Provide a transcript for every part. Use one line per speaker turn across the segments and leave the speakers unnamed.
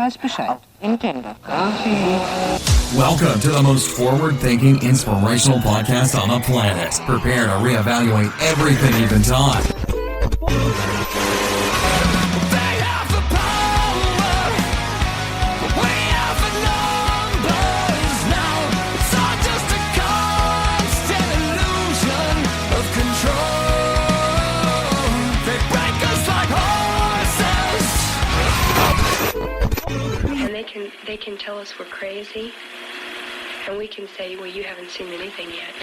weiß Bescheid. Nintendo.
Welcome to the most forward-thinking, inspirational podcast on the planet. Prepare to reevaluate everything you've been taught.
They have the power, we have the numbers now. It's all just a constant illusion of control. They break us like horses.
And they can tell us we're crazy, and we can say, well, you haven't seen anything yet.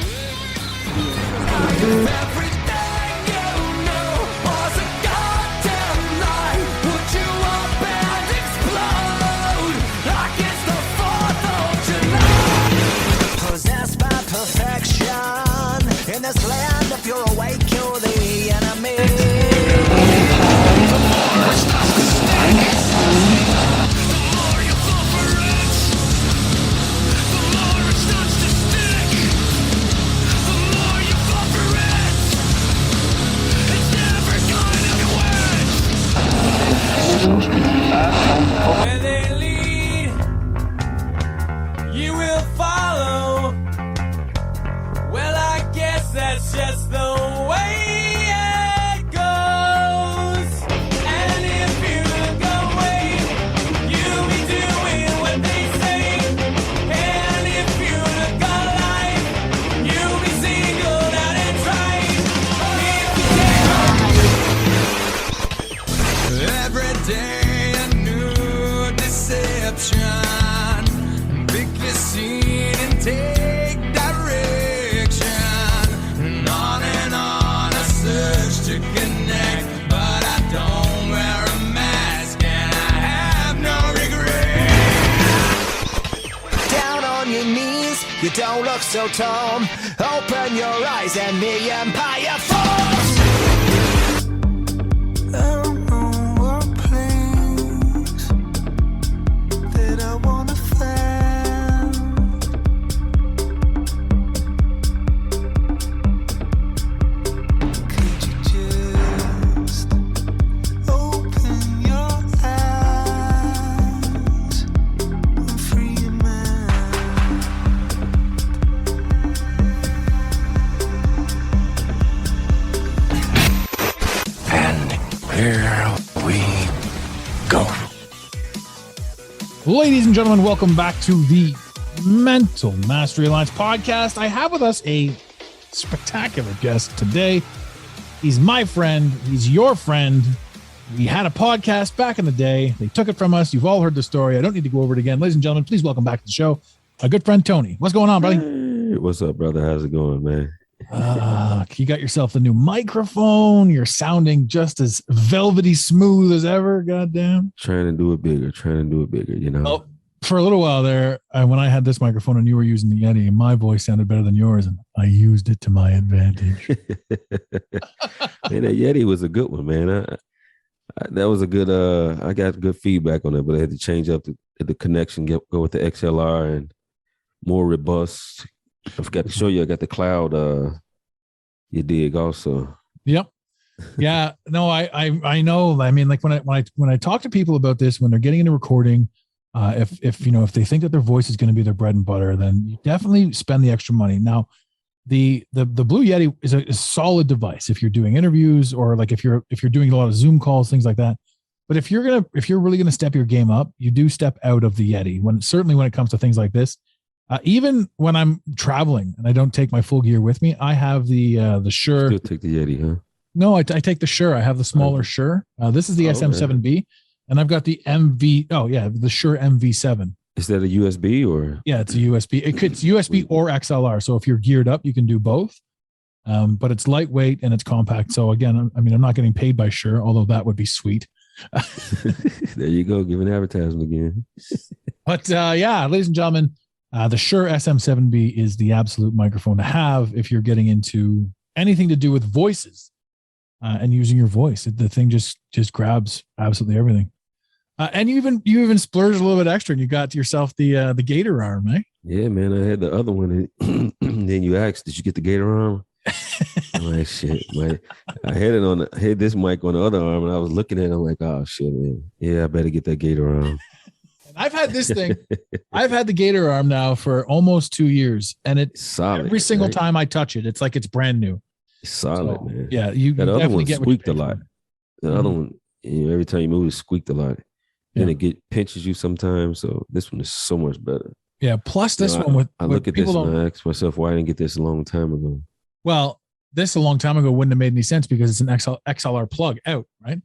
Everything you knew was a goddamn lie. Put you up and explode like it's the 4th of July. Possessed by perfection in this land, if you're awake, you're the enemy. Where they lead, you will follow. Well, I guess that's just the way it goes. And if you look away, you'll be doing what they say. And if you look alive, you'll be singled out and tried. If you can't every day. Pick your scene and take direction. And on a search to connect. But I don't wear a mask and I have no regret. Down on your knees, you don't look so tall. Open your eyes and the empire falls.
Ladies and gentlemen, welcome back to the Mental Mastery Alliance podcast. I have with us a spectacular guest today. He's my friend. He's your friend. We had a podcast back in the day. They took it from us. You've all heard the story. I don't need to go over it again. Ladies and gentlemen, please welcome back to the show my good friend Tony. What's going on, buddy?
Hey, what's up, brother? How's it going, man?
You got yourself the new microphone. You're sounding just as velvety smooth as ever. Goddamn.
Trying to do it bigger, you know.
Oh, for a little while there, when I had this microphone and you were using the Yeti, my voice sounded better than yours, and I used it to my advantage.
Man, that Yeti was a good one, man. That was a good. I got good feedback on it, but I had to change up the connection, go with the XLR and more robust. I forgot to show you. I got the cloud. You dig also. Yep.
Yeah. No, I know. I mean, like when I talk to people about this, when they're getting into recording, if they think that their voice is going to be their bread and butter, then you definitely spend the extra money. Now, the Blue Yeti is a solid device if you're doing interviews or like if you're doing a lot of Zoom calls, things like that. But if you're really gonna step your game up, you do step out of the Yeti. Certainly when it comes to things like this. Even when I'm traveling and I don't take my full gear with me, I have the Shure.
Still take the Yeti, huh?
No, I take the Shure. I have the smaller Shure. This is the SM7B, and I've got the the Shure MV7.
Is that a USB or?
Yeah, it's a USB. It's USB or XLR. So if you're geared up, you can do both. But it's lightweight and it's compact. So again, I mean, I'm not getting paid by Shure, although that would be sweet.
There you go, giving advertisement again.
But ladies and gentlemen. The Shure SM7B is the absolute microphone to have if you're getting into anything to do with voices and using your voice. The thing just grabs absolutely everything. And you even splurged a little bit extra and you got yourself the gator arm, eh?
Yeah, man. I had the other one. And then you asked, did you get the gator arm? I'm like, shit. I had this mic on the other arm and I was looking at it. I'm like, oh, shit, man. Yeah, I better get that gator arm.
I've had this thing. I've had the Gator arm now for almost 2 years, and it's
solid.
Every single
right?
time I touch it, it's like it's brand new.
It's solid,
So,
man.
yeah, you
That other
definitely
one
get what you
squeaked a
pay for.
lot. The other one, every time you move, it squeaked a lot. Then it pinches you sometimes. So this one is so much better.
Yeah. Plus this one with
I look at this
people
and I ask myself, why I didn't get this a long time ago?
Well, this a long time ago wouldn't have made any sense because it's an XLR plug out, right?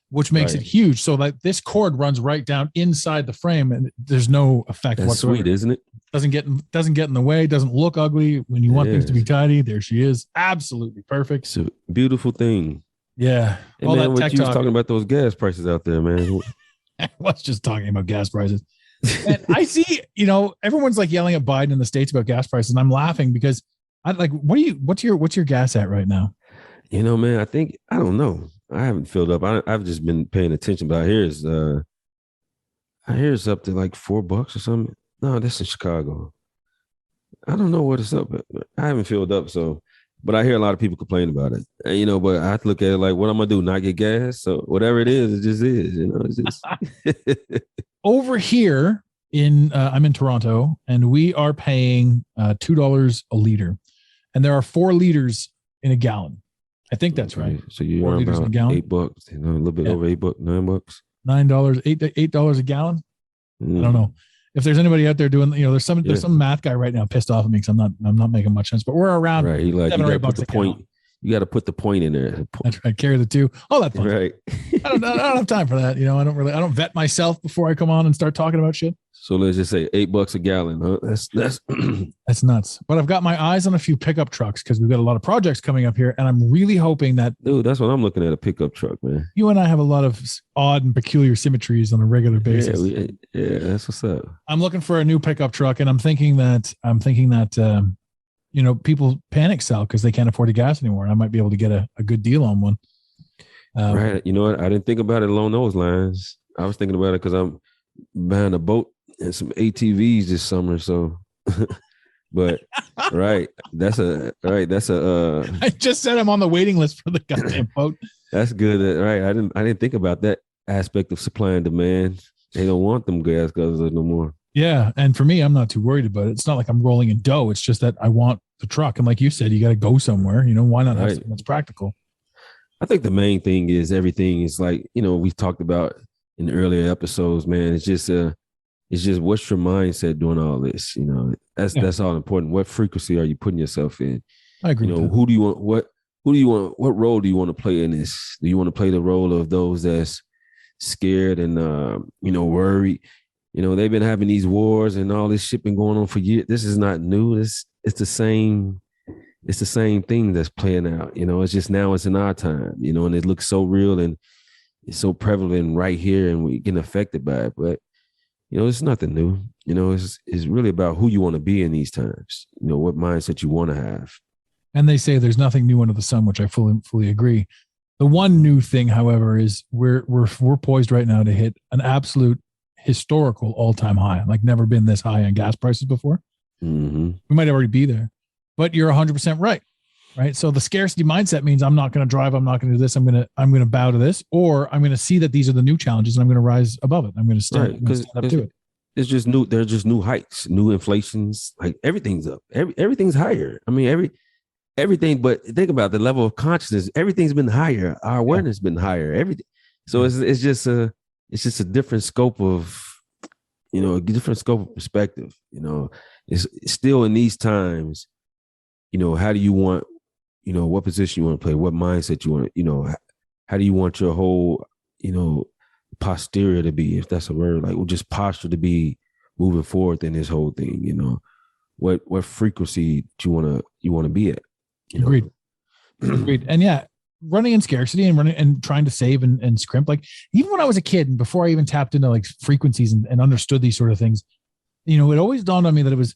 Which makes it huge. So like this cord runs right down inside the frame, and there's no effect
That's
whatsoever.
sweet, isn't it?
Doesn't get in the way. Doesn't look ugly when you want things to be tidy. There she is, absolutely perfect.
It's a beautiful thing.
Yeah.
And all man, what you was talking about those gas prices out there, man.
I was just talking about gas prices. And I see, everyone's like yelling at Biden in the States about gas prices, and I'm laughing because I'm like, what's your gas at right now?
Man, I don't know. I haven't filled up. I've just been paying attention, but I hear it's up to like $4 or something. No, that's in Chicago. I don't know what it's up at. I haven't filled up, but I hear a lot of people complain about it. And, but I look at it like, what I'm gonna do? Not get gas? So whatever it is, it just is. It's just
over here I'm in Toronto, and we are paying $2 a liter, and there are 4 liters in a gallon. I think that's right.
So you're about $8, a little bit over $8, $9.
$8 a gallon. I don't know if there's anybody out there doing. There's some math guy right now pissed off at me because I'm not making much sense. But we're around
right. Like,
$7 or $8 a
point. You got to put the point in there.
That's right. Carry the 2. Oh, that's fun.
Right.
I don't have time for that. I don't vet myself before I come on and start talking about shit.
So let's just say $8 a gallon, huh? That's
that's nuts. But I've got my eyes on a few pickup trucks because we've got a lot of projects coming up here, and I'm really hoping that.
Dude, that's what I'm looking at, a pickup truck, man.
You and I have a lot of odd and peculiar symmetries on a regular basis.
Yeah, that's what's up.
I'm looking for a new pickup truck, and I'm thinking that people panic sell because they can't afford the gas anymore. And I might be able to get a good deal on one.
Right. You know what? I didn't think about it along those lines. I was thinking about it because I'm buying a boat and some ATVs this summer. So, but right.
I just said I'm on the waiting list for the goddamn boat.
That's good. Right. I didn't think about that aspect of supply and demand. They don't want them gas guzzlers no more.
Yeah. And for me, I'm not too worried about it. It's not like I'm rolling in dough. It's just that I want the truck. And like you said, you got to go somewhere. Why not have something that's practical?
I think the main thing is everything is like, we've talked about in earlier episodes, man. It's just what's your mindset doing all this? That's all important. What frequency are you putting yourself in?
I agree.
Who do you want? What role do you want to play in this? Do you want to play the role of those that's scared and worried? They've been having these wars and all this shit been going on for years. This is not new. It's the same thing that's playing out. It's just now it's in our time, and it looks so real and it's so prevalent right here, and we're getting affected by it. But it's nothing new. It's really about who you want to be in these times. What mindset you want to have.
And they say there's nothing new under the sun, which I fully agree. The one new thing, however, is we're poised right now to hit an absolute historical all-time high, like never been this high on gas prices before.
Mm-hmm.
We might already be there, but you're 100% right. So the scarcity mindset means I'm not going to drive. I'm not going to do this. I'm going to bow to this, or I'm going to see that these are the new challenges and I'm going to rise above it. I'm going to stand up to it.
It's just new. There's just new heights, new inflations. Like everything's up. Everything's higher. I mean, everything. But think about the level of consciousness. Everything's been higher. Our awareness has been higher. Everything. So it's just a different scope of, a different scope of perspective. It's still in these times. How do you want, what position you want to play, what mindset you want, how do you want your whole, posterior to be, if that's a word, like just posture to be moving forward in this whole thing. What frequency do you want to be at?
Agreed. And yeah, running in scarcity and trying to save and scrimp. Like even when I was a kid and before I even tapped into like frequencies and understood these sort of things, it always dawned on me that it was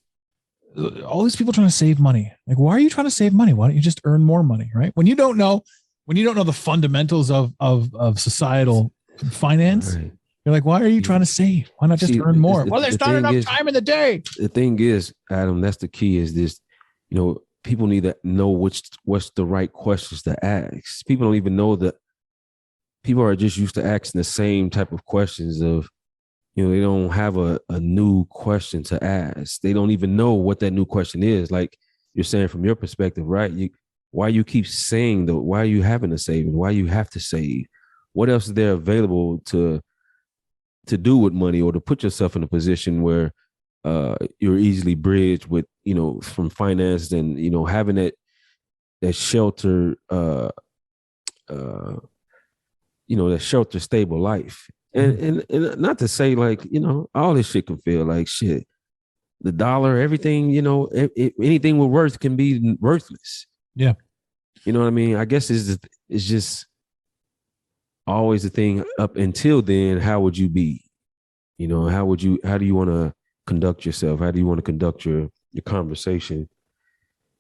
all these people trying to save money. Like, why are you trying to save money? Why don't you just earn more money? Right. When you don't know the fundamentals of societal finance, right. You're like, why are you trying to save? Why not just earn more? Well, there's not enough time in the day. The
thing is, Adam, that's the key is this, people need to know what's the right questions to ask. People don't even know that people are just used to asking the same type of questions of, they don't have a new question to ask. They don't even know what that new question is. Like you're saying from your perspective, right? Why you keep saying why are you having to save and why you have to save? What else is there available to do with money, or to put yourself in a position where you're easily bridged with, from finance and, having that shelter, that shelter stable life. And not to say like, all this shit can feel like shit. The dollar, everything, anything with worth can be worthless.
Yeah.
You know what I mean? I guess it's just always the thing up until then. How would you be? How do you want to conduct yourself? How do you want to conduct your conversation?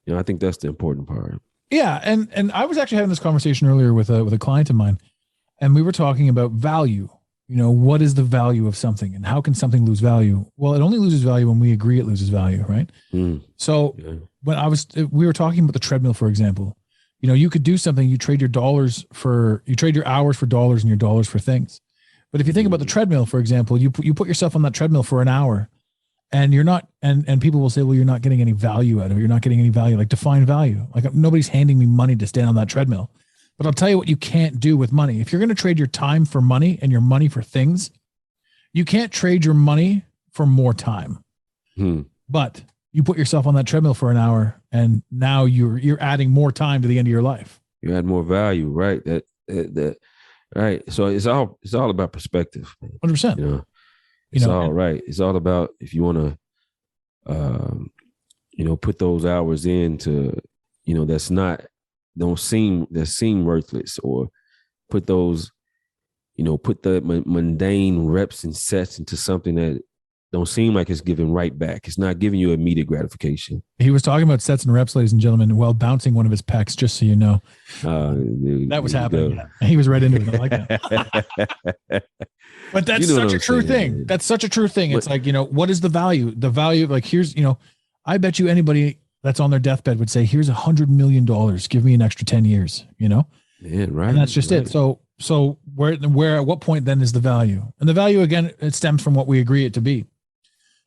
I think that's the important part.
Yeah. And I was actually having this conversation earlier with a client of mine, and we were talking about value. What is the value of something and how can something lose value? Well, it only loses value when we agree it loses value, right? So when we were talking about the treadmill, for example, you could do something, you trade your hours for dollars and your dollars for things. But if you think about the treadmill, for example, you put yourself on that treadmill for an hour and you're not, and people will say, well, you're not getting any value out of it. You're not getting any value, like define value. Like nobody's handing me money to stand on that treadmill. But I'll tell you what you can't do with money. If you're going to trade your time for money and your money for things, you can't trade your money for more time. But you put yourself on that treadmill for an hour and now you're adding more time to the end of your life.
You add more value, right? That right. So it's all about perspective.
100%.
It's all right. It's all about if you want to, put those hours into, that seem worthless, or put those, put the mundane reps and sets into something that don't seem like it's giving right back. It's not giving you immediate gratification.
He was talking about sets and reps, ladies and gentlemen, while bouncing one of his pecs, just so you know. That was happening. Yeah. He was right into it. I like that. But that's such a true thing. That's such a true thing. It's like, what is the value? The value, like, here's, I bet you anybody that's on their deathbed would say, here's $100 million. Give me an extra 10 years, Yeah, right. And that's just it. So where at what point then is the value? And the value, again, it stems from what we agree it to be.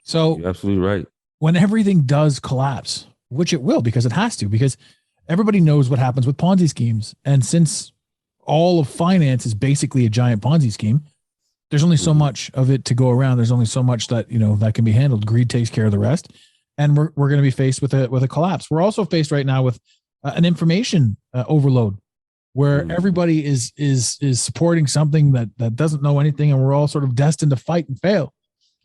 So
you're absolutely right.
When everything does collapse, which it will, because it has to, because everybody knows what happens with Ponzi schemes. And since all of finance is basically a giant Ponzi scheme, there's only so much of it to go around. There's only so much that, that can be handled. Greed takes care of the rest. And we're going to be faced with a collapse. We're also faced right now with an information overload, where everybody is supporting something that doesn't know anything, and we're all sort of destined to fight and fail.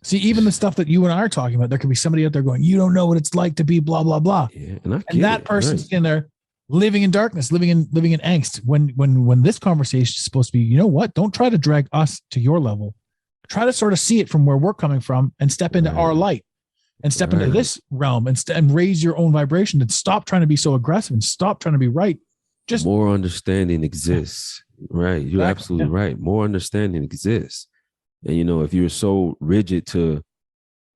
See, even the stuff that you and I are talking about, there could be somebody out there going, you don't know what it's like to be blah, blah, blah.
Yeah,
and that person's in there living in darkness, living in angst. When this conversation is supposed to be, you know what? Don't try to drag us to your level. Try to sort of see it from where we're coming from and step into our light and step into this realm and raise your own vibration, and stop trying to be so aggressive and stop trying to be right. Just
more understanding exists. Right. You're absolutely right. More understanding exists. And, if you're so rigid to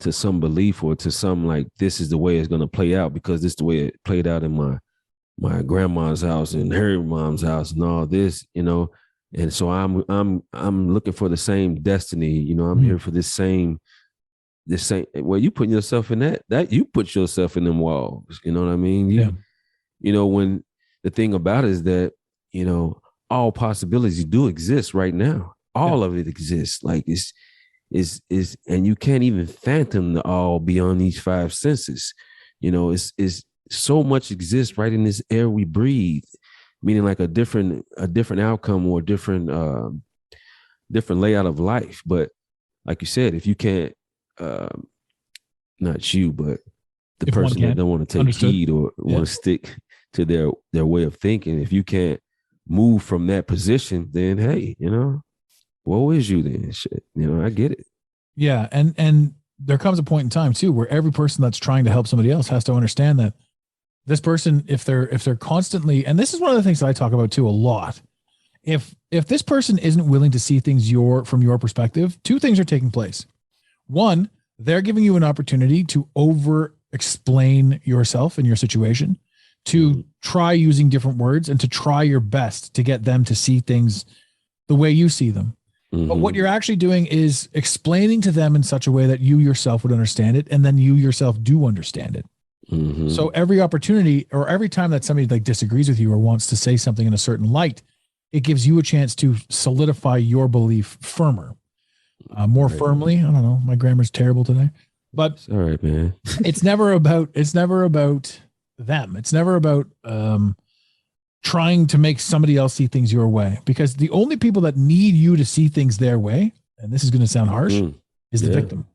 some belief, or to some, like, this is the way it's going to play out because this is the way it played out in my grandma's house and her mom's house and all this, and so I'm looking for the same destiny. I'm here for this same, well, you put yourself in that you put yourself in them walls. You know what I mean? When the thing about it is that, all possibilities do exist right now. All of it exists. Like is, and you can't even phantom the all beyond these five senses. It's so much exists right in this air we breathe, meaning like a different outcome or different layout of life. But like you said, if you can't, not you, but the person that don't want to take heed or want to stick to their way of thinking, if you can't move from that position, then hey, woe is you then. Shit, I get it.
Yeah, and there comes a point in time too where every person that's trying to help somebody else has to understand that this person, if they're constantly, and this is one of the things that I talk about too a lot, if this person isn't willing to see things from your perspective, two things are taking place. One, they're giving you an opportunity to over explain yourself and your situation, to try using different words and to try your best to get them to see things the way you see them. But what you're actually doing is explaining to them in such a way that you yourself would understand it, and then you yourself do understand it. So every opportunity or every time that somebody like disagrees with you or wants to say something in a certain light, it gives you a chance to solidify your belief firmer, more firmly. I don't know. My grammar's terrible today, but
it's all right, man.
it's never about them. It's never about trying to make somebody else see things your way, because the only people that need you to see things their way, and this is going to sound harsh, is the victim.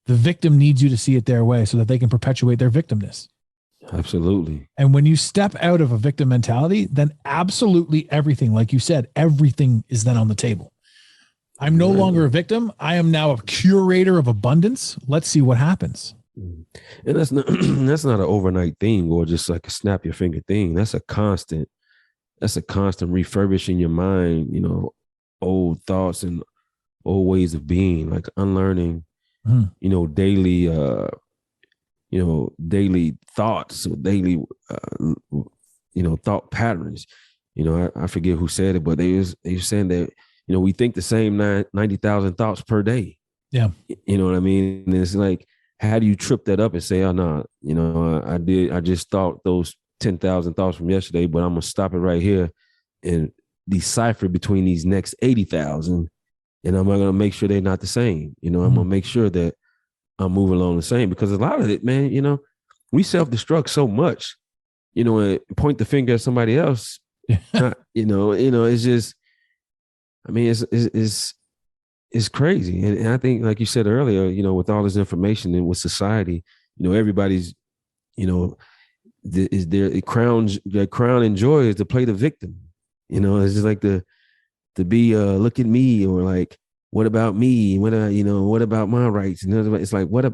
The victim needs you to see it their way so that they can perpetuate their victimness.
Absolutely.
And when you step out of a victim mentality, then absolutely everything, like you said, everything is then on the table. I'm no longer a victim. I am now a curator of abundance. Let's see what happens.
And that's not an overnight thing or just like a snap your finger thing. That's a constant refurbishing your mind, old thoughts and old ways of being, like unlearning, daily daily thoughts or daily thought patterns. I forget who said it, but they were saying that, we think the same 90,000 thoughts per day.
Yeah.
You know what I mean? And it's like, how do you trip that up and say, oh no, I just thought those 10,000 thoughts from yesterday, but I'm gonna stop it right here and decipher between these next 80,000, and I'm gonna make sure they're not the same. I'm gonna make sure that I'm moving along the same, because a lot of it, man, we self-destruct so much, and point the finger at somebody else. It's just, I mean, it's crazy. And I think, like you said earlier, with all this information and with society, everybody's, is their crown and joy is to play the victim. It's just like to be look at me, or like, what about me? What about my rights? And it's like, where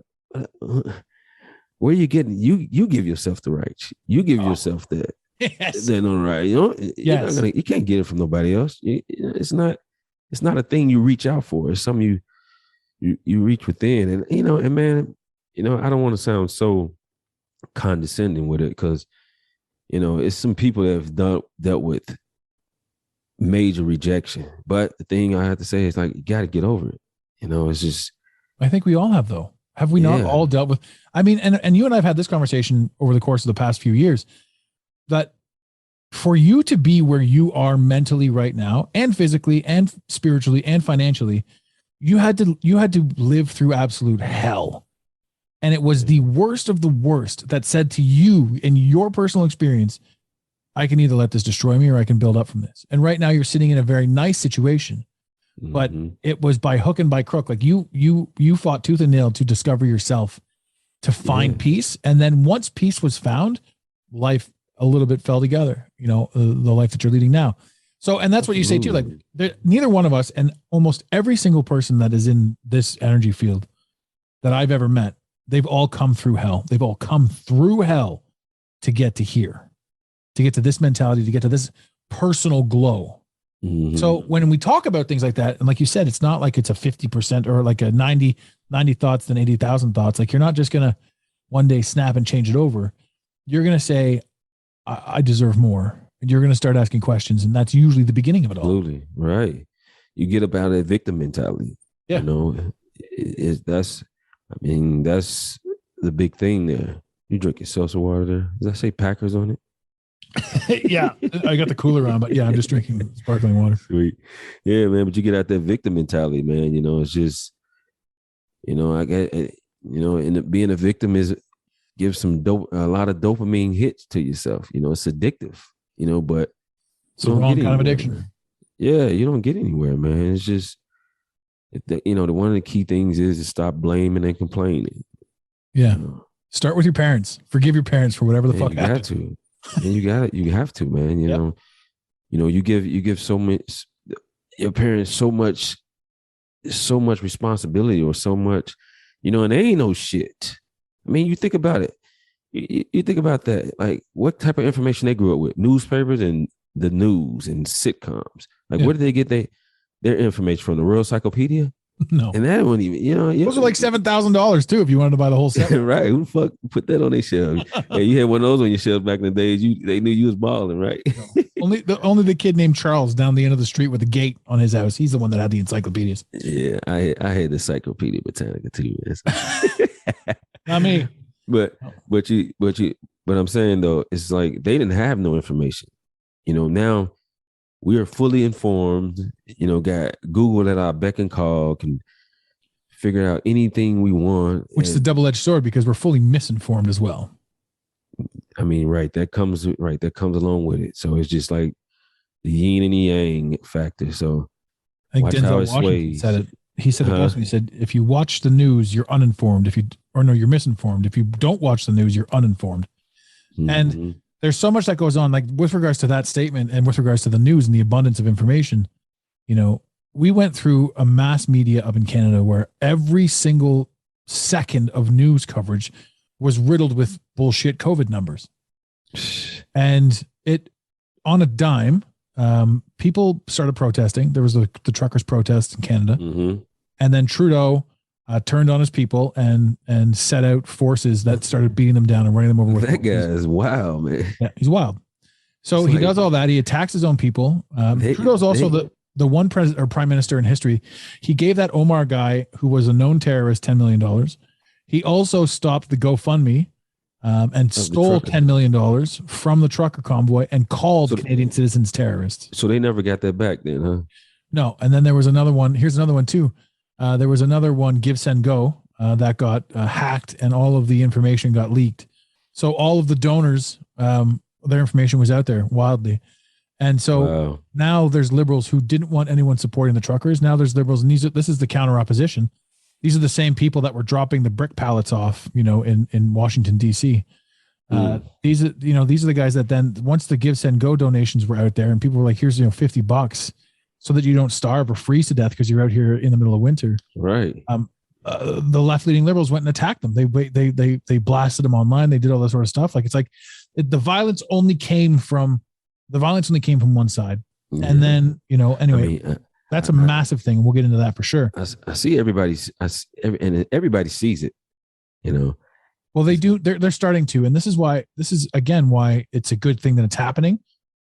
are you getting? You give yourself the rights. You give yourself that.
Yes.
Then all right, you can't get it from nobody else. It's not a thing you reach out for. It's something you reach within. And man, I don't want to sound so condescending with it, because it's some people that have dealt with major rejection. But the thing I have to say is, like, you got to get over it. It's just,
I think we all have, though. Have we not all dealt with? I mean, and you and I have had this conversation over the course of the past few years, that for you to be where you are mentally right now, and physically and spiritually and financially, you had to live through absolute hell. And it was the worst of the worst that said to you, in your personal experience, I can either let this destroy me or I can build up from this. And right now you're sitting in a very nice situation, but it was by hook and by crook. Like you fought tooth and nail to discover yourself, to find peace. And then once peace was found, life a little bit fell together, the life that you're leading now. So, and that's what you say too, like neither one of us, and almost every single person that is in this energy field that I've ever met, they've all come through hell. They've all come through hell to get to here, to get to this mentality, to get to this personal glow. So when we talk about things like that, and like you said, it's not like it's a 50% or like a 90 thoughts, then 80,000 thoughts. Like, you're not just going to one day snap and change it over. You're going to say, I deserve more. And you're going to start asking questions. And that's usually the beginning of it all.
Absolutely. Right. You get up out of that victim mentality.
Yeah.
That's the big thing there. You drink your seltzer water there. Does that say Packers on it?
Yeah, I got the cooler on, but yeah, I'm just drinking sparkling water.
Sweet. Yeah, man. But you get out that victim mentality, man. It's just, I get, and being a victim gives a lot of dopamine hits to yourself. It's addictive, but
it's the wrong kind of addiction.
Man. Yeah, you don't get anywhere, man. It's just, one of the key things is to stop blaming and complaining.
Yeah. Start with your parents. Forgive your parents for whatever the fuck happened.
You got to. And you have to, man. You give so much, your parents so much responsibility, or so much, and they ain't no shit. I mean, you think about it. You think about that. Like, what type of information they grew up with? Newspapers and the news and sitcoms. Like, where did they get their information from? The Real Encyclopedia?
No.
And that wouldn't even,
Those are like $7,000 too if you wanted to buy the whole set.
right. Who the fuck put that on their shelf? Hey, you had one of those on your shelf back in the days. They knew you was balling, right?
only the kid named Charles down the end of the street with a gate on his house. He's the one that had the encyclopedias.
Yeah, I had the Encyclopedia Britannica too.
Not me.
But I'm saying though, it's like they didn't have no information. Now we are fully informed. Got Google at our beck and call, can figure out anything we want.
Which is a double-edged sword because we're fully misinformed as well.
I mean, that comes along with it. So it's just like the yin and the yang factor. So
I think
watch
Denzel
how it
Washington
sways.
said it. He said it also. He said, if you watch the news, you're uninformed. You're misinformed. If you don't watch the news, you're uninformed.
Mm-hmm.
And there's so much that goes on, like with regards to that statement and with regards to the news and the abundance of information. We went through a mass media up in Canada where every single second of news coverage was riddled with bullshit COVID numbers. And it, on a dime, people started protesting. There was the truckers' protest in Canada.
Mm-hmm.
And then Trudeau turned on his people and set out forces that started beating them down and running them over. With
that guy is wild, man.
Yeah, he's wild. So he does all that. He attacks his own people. Trudeau's also the one president or prime minister in history. He gave that Omar guy who was a known terrorist $10 million. He also stopped the GoFundMe and stole $10 million from the trucker convoy and called Canadian citizens terrorists.
So they never got that back then, huh?
No. And then there was another one. Here's another one too. There was another one, Give, Send, Go, that got hacked and all of the information got leaked. So all of the donors, their information was out there wildly. And so now there's liberals who didn't want anyone supporting the truckers. Now there's liberals, and this is the counter opposition. These are the same people that were dropping the brick pallets off, in Washington, D.C. These are the guys that then, once the Give, Send, Go donations were out there and people were like, here's, $50 so that you don't starve or freeze to death because you're out here in the middle of winter.
Right.
The left-leaning liberals went and attacked them. They blasted them online. They did all that sort of stuff. Like, it's like the violence only came from one side. Yeah. And then, anyway, that's a massive thing. We'll get into that for sure.
I see everybody sees it,
Well, they do. They're starting to, and this is again why it's a good thing that it's happening,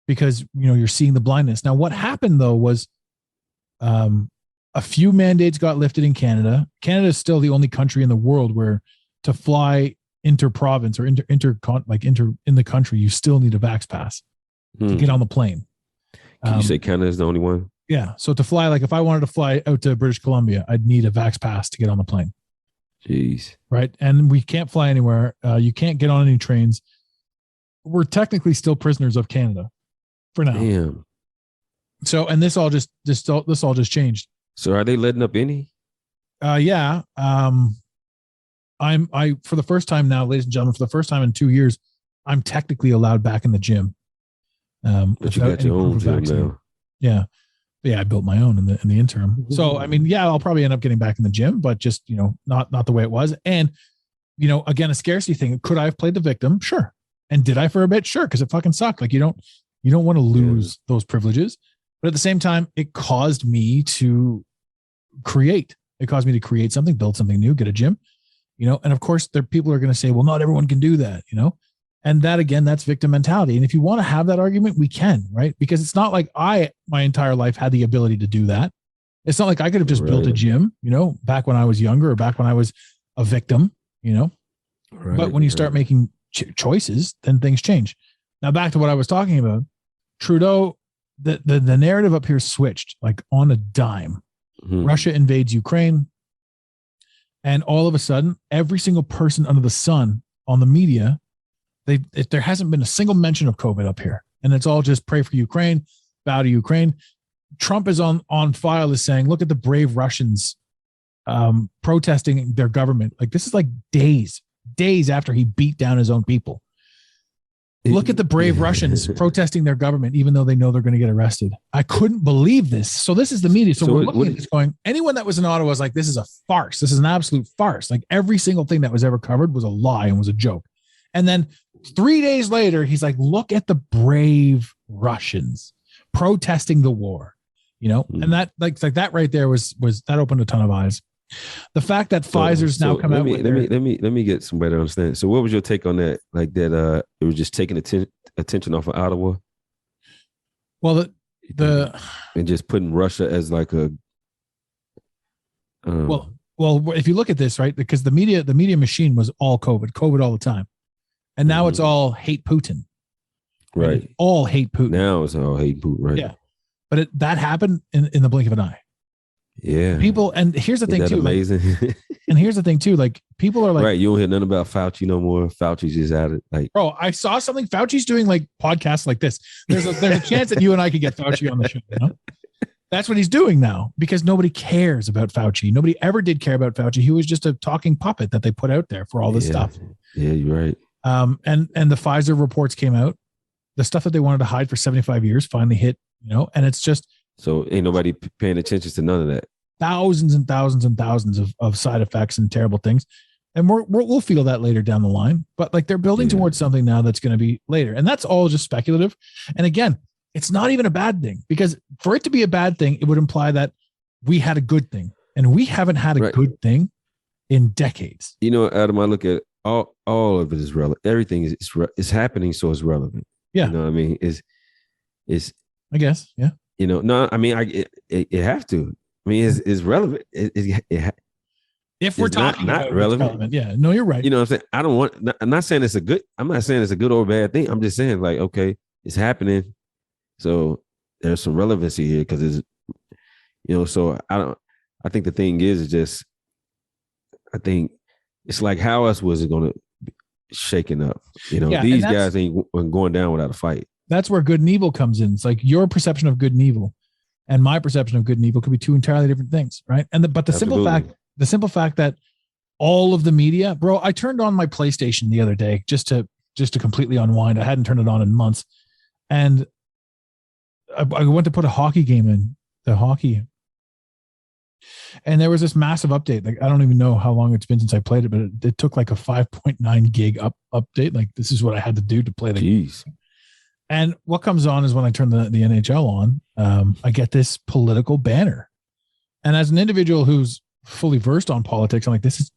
because you're seeing the blindness. Now, what happened though was, a few mandates got lifted in Canada. Canada is still the only country in the world where to fly inter-province or in the country, you still need a vax pass to get on the plane.
Can you say Canada is the only one?
Yeah. So to fly, like if I wanted to fly out to British Columbia, I'd need a vax pass to get on the plane.
Jeez.
Right. And we can't fly anywhere. You can't get on any trains. We're technically still prisoners of Canada for now.
Damn.
So, and this all just changed.
So are they letting up any?
Yeah. I for the first time now, ladies and gentlemen, for the first time in 2 years, I'm technically allowed back in the gym.
But you got your own gym now.
Yeah. Yeah, I built my own in the interim. So, I mean, yeah, I'll probably end up getting back in the gym, but just, not the way it was. And, again, a scarcity thing. Could I have played the victim? Sure. And did I for a bit? Sure. Cause it fucking sucked. Like you don't want to lose those privileges, but at the same time, it caused me to create. It caused me to create something, build something new, get a gym, and of course there people are going to say, well, not everyone can do that, And that, again, that's victim mentality. And if you want to have that argument, we can, right? Because it's not like my entire life had the ability to do that. It's not like I could have just built a gym, back when I was younger or back when I was a victim, Right, but when you start making choices, then things change. Now, back to what I was talking about, Trudeau, the narrative up here switched like on a dime. Mm-hmm. Russia invades Ukraine. And all of a sudden, every single person under the sun on the media, there hasn't been a single mention of COVID up here. And it's all just pray for Ukraine, bow to Ukraine. Trump is on file as saying, look at the brave Russians protesting their government. Like this is like days after he beat down his own people. Look at the brave Russians protesting their government, even though they know they're going to get arrested. I couldn't believe this. So this is the media. So we're looking at this going, anyone that was in Ottawa was like, this is a farce. This is an absolute farce. Like every single thing that was ever covered was a lie and was a joke. And then 3 days later, he's like, look at the brave Russians protesting the war, and that like that right there was that opened a ton of eyes. The fact that Pfizer's now come out with
let me get some better understanding. So what was your take on that? Like that it was just taking attention off of Ottawa?
Well,
and just putting Russia as like a
well, if you look at this, right, because the media machine was all COVID all the time. And now it's all hate Putin.
Right.
All hate Putin.
Now it's all hate Putin, right?
Yeah. But that happened in the blink of an eye.
Yeah.
People, and here's the thing too.
Amazing.
And here's the thing too. Like people are like,
right. You don't hear nothing about Fauci no more. Fauci's just at it. Like,
bro, I saw something. Fauci's doing like podcasts like this. There's a chance that you and I could get Fauci on the show. That's what he's doing now because nobody cares about Fauci. Nobody ever did care about Fauci. He was just a talking puppet that they put out there for all this stuff.
Yeah, you're right.
And the Pfizer reports came out. The stuff that they wanted to hide for 75 years finally hit, and it's just.
So ain't nobody paying attention to none of that.
Thousands and thousands and thousands of side effects and terrible things. And we'll feel that later down the line. But like they're building towards something now that's going to be later. And that's all just speculative. And again, it's not even a bad thing because for it to be a bad thing, it would imply that we had a good thing. And we haven't had a good thing in decades.
Adam, I look at all of it is relevant. Everything is happening. So it's relevant.
Yeah.
You know what I mean? It's
I guess. Yeah.
No, I mean, it have to. I mean, it's relevant.
If we're talking
not relevant.
Yeah. No, you're right.
You know what I'm saying? I'm not saying it's a good or bad thing. I'm just saying like, okay, it's happening. So there's some relevancy here because it's, so I think the thing is just, I think it's like how else was it going to be shaken up? These guys ain't going down without a fight.
That's where good and evil comes in. It's like your perception of good and evil and my perception of good and evil could be two entirely different things. Right. But the simple fact that all of the media, bro, I turned on my PlayStation the other day just to completely unwind. I hadn't turned it on in months. And I went to put a hockey game in the hockey. And there was this massive update. Like, I don't even know how long it's been since I played it, but it took like a 5.9 gig update. Like this is what I had to do to play the game. And what comes on is when I turn the NHL on, I get this political banner. And as an individual who's fully versed on politics, I'm like, this is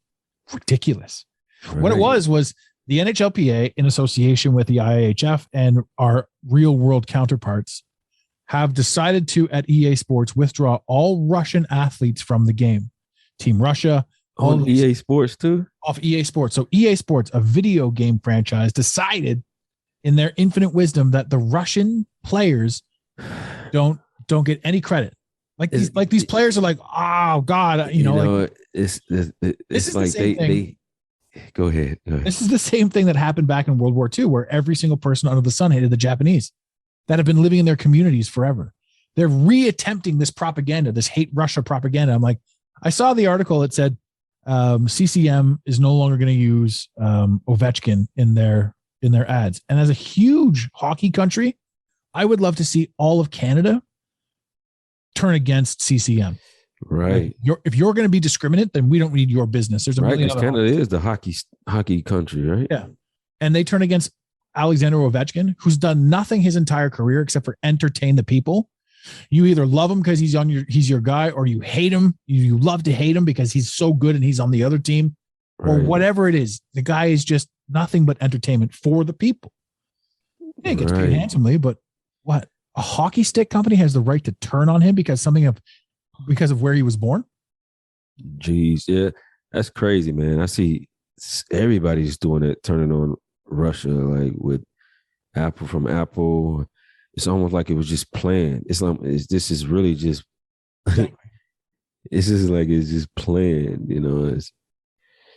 ridiculous. Right. What it was the NHLPA in association with the IIHF and our real world counterparts have decided to, at EA Sports, withdraw all Russian athletes from the game. Team Russia.
On EA Sports too?
Off EA Sports. So EA Sports, a video game franchise, decided in their infinite wisdom that the Russian players don't get any credit. Like these players are like, oh God,
it's like they go ahead.
This is the same thing that happened back in World War II, where every single person under the sun hated the Japanese that have been living in their communities forever. They're reattempting this propaganda, this hate Russia propaganda. I'm like, I saw the article that said CCM is no longer going to use Ovechkin in their ads. And as a huge hockey country, I would love to see all of Canada turn against CCM.
Right.
Like if you're going to be discriminate, then we don't need your business. There's a million other
Canada is the hockey country, right?
Yeah. And they turn against Alexander Ovechkin, who's done nothing his entire career except for entertain the people. You either love him because he's your guy, or you hate him. You love to hate him because he's so good and he's on the other team, or whatever it is. The guy is just nothing but entertainment for the people. Yeah, he gets paid handsomely, but what? A hockey stick company has the right to turn on him because of where he was born?
Jeez, yeah, that's crazy, man. I see everybody's doing it, turning on Russia, like with Apple. It's almost like it was just planned. This is really just. It's just planned,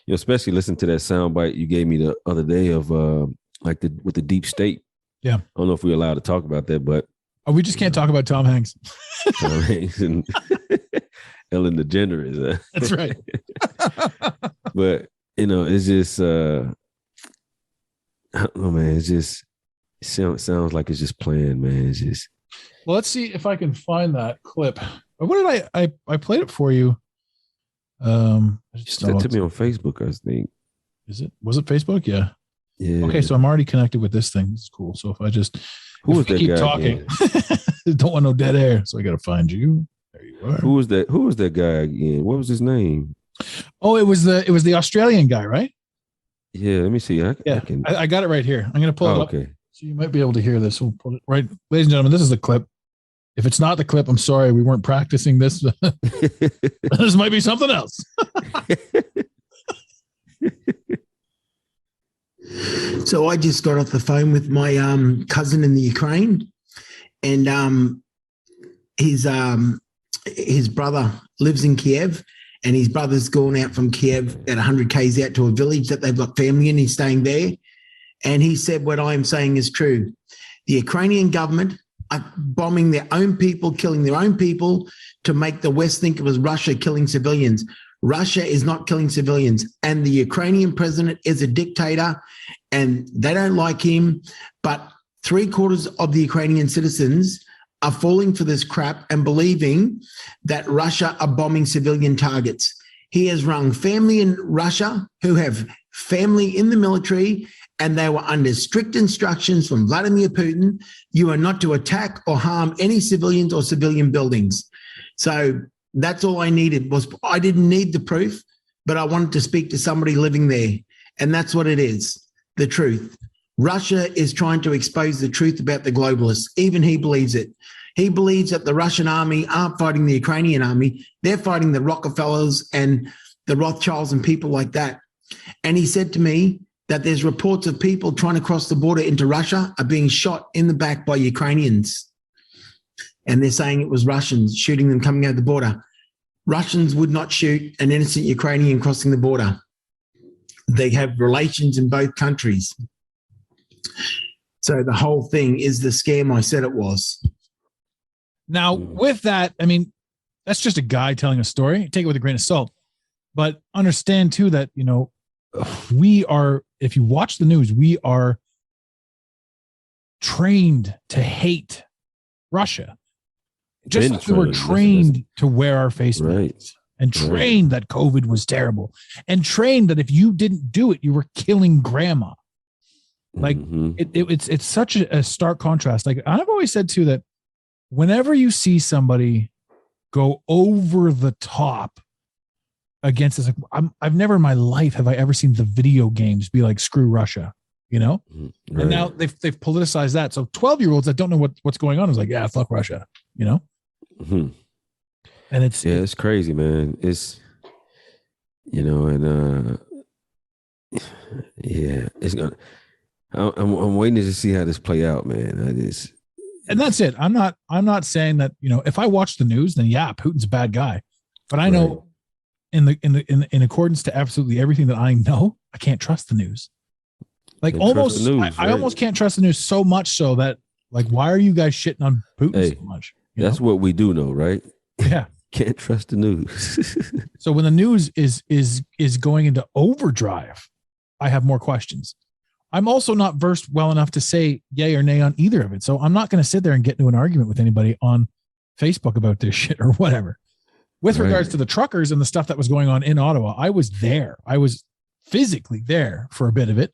especially listen to that soundbite you gave me the other day of with the deep state.
Yeah,
I don't know if we're allowed to talk about that, but
we just can't talk about Tom Hanks.
Tom Hanks and Ellen DeGeneres.
That's right.
But it's just I don't know, man. It sounds like it's just planned, man. It's just.
Well, let's see if I can find that clip. What did I played it for you?
Sent to me on Facebook, I think.
Was it Facebook? Yeah.
Yeah.
Okay, so I'm already connected with this thing. It's cool. So if I just keep talking, don't want no dead air. So I got to find you. There you are.
Who was that guy again? What was his name?
Oh, it was the Australian guy, right?
Yeah, let me see. I
got it right here. I'm going to pull it up.
Okay.
So you might be able to hear this. We'll pull it right. Ladies and gentlemen, this is the clip. If it's not the clip, I'm sorry. We weren't practicing this. This might be something else.
So I just got off the phone with my cousin in the Ukraine, and his brother lives in Kiev, and his brother's gone out from Kiev at 100 k's out to a village that they've got family in. He's staying there, and he said what I'm saying is true. The Ukrainian government are bombing their own people, killing their own people to make the West think it was Russia killing civilians. Russia is not killing civilians, and the Ukrainian president is a dictator, and they don't like him. But 3/4 of the Ukrainian citizens are falling for this crap and believing that Russia are bombing civilian targets. He has rung family in Russia who have family in the military, and they were under strict instructions from Vladimir Putin. You are not to attack or harm any civilians or civilian buildings. So that's all I needed. I didn't need the proof, but I wanted to speak to somebody living there. And that's what it is, the truth. Russia is trying to expose the truth about the globalists. Even he believes it. He believes that the Russian army aren't fighting the Ukrainian army. They're fighting the Rockefellers and the Rothschilds and people like that. And he said to me that there's reports of people trying to cross the border into Russia are being shot in the back by Ukrainians. And they're saying it was Russians shooting them coming out the border. Russians would not shoot an innocent Ukrainian crossing the border. They have relations in both countries. So the whole thing is the scam I said it was.
Now, with that, I mean, that's just a guy telling a story. Take it with a grain of salt. But understand, too, that, you know, we are, if you watch the news, we are trained to hate Russia. Just like we were trained to wear our face masks, and trained that COVID was terrible, and trained that if you didn't do it, you were killing grandma. Like it's such a stark contrast. Like I've always said too, that whenever you see somebody go over the top against this, like, I've never in my life have I ever seen the video games be like, screw Russia, you know? Right. And now they've politicized that. So 12-year-olds that don't know what's going on is like, yeah, fuck Russia, you know? And it's
crazy, man. It's, you know, and yeah, it's gonna, I'm waiting to see how this play out, man.
And that's it. I'm not saying that, you know, if I watch the news, then yeah, Putin's a bad guy. But I know in accordance to absolutely everything that I know, I can't trust the news. Like almost, I almost can't trust the news so much so that, like, why are you guys shitting on Putin so much?
That's what we do know, right?
Yeah.
Can't trust the news.
So when the news is going into overdrive, I have more questions. I'm also not versed well enough to say yay or nay on either of it. So I'm not going to sit there and get into an argument with anybody on Facebook about this shit or whatever. With regards to the truckers and the stuff that was going on in Ottawa, I was there. I was physically there for a bit of it.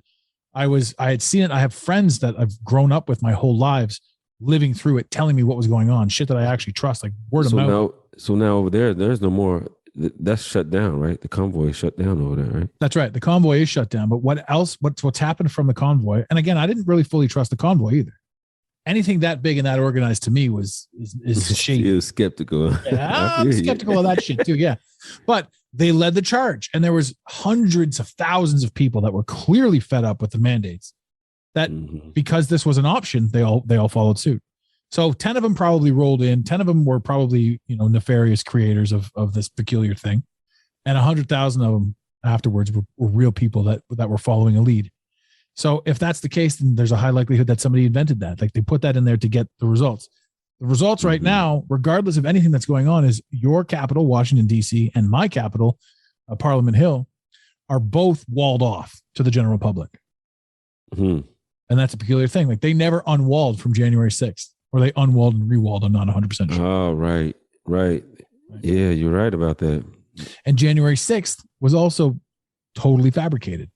I had seen it. I have friends that I've grown up with my whole lives living through it, telling me what was going on, shit that I actually trust, like word of mouth.
So now over there's no more. That's shut down, right? The convoy is shut down over there, right?
That's right. The convoy is shut down. But what else? What's happened from the convoy? And again, I didn't really fully trust the convoy either. Anything that big and that organized to me is shady.
You're skeptical.
Yeah, I'm skeptical of that shit too. Yeah, but they led the charge, and there was hundreds of thousands of people that were clearly fed up with the mandates. That because this was an option, they all followed suit. So 10 of them probably rolled in. 10 of them were probably, you know, nefarious creators of this peculiar thing, and 100,000 of them afterwards were real people that were following a lead. So if that's the case, then there's a high likelihood that somebody invented that. Like they put that in there to get the results. The results right now, regardless of anything that's going on, is your capital, Washington, D.C., and my capital, Parliament Hill, are both walled off to the general public. And that's a peculiar thing. Like they never unwalled from January 6th, or they unwalled and rewalled. I'm not 100% sure.
Oh, right. Yeah, you're right about that.
And January 6th was also totally fabricated.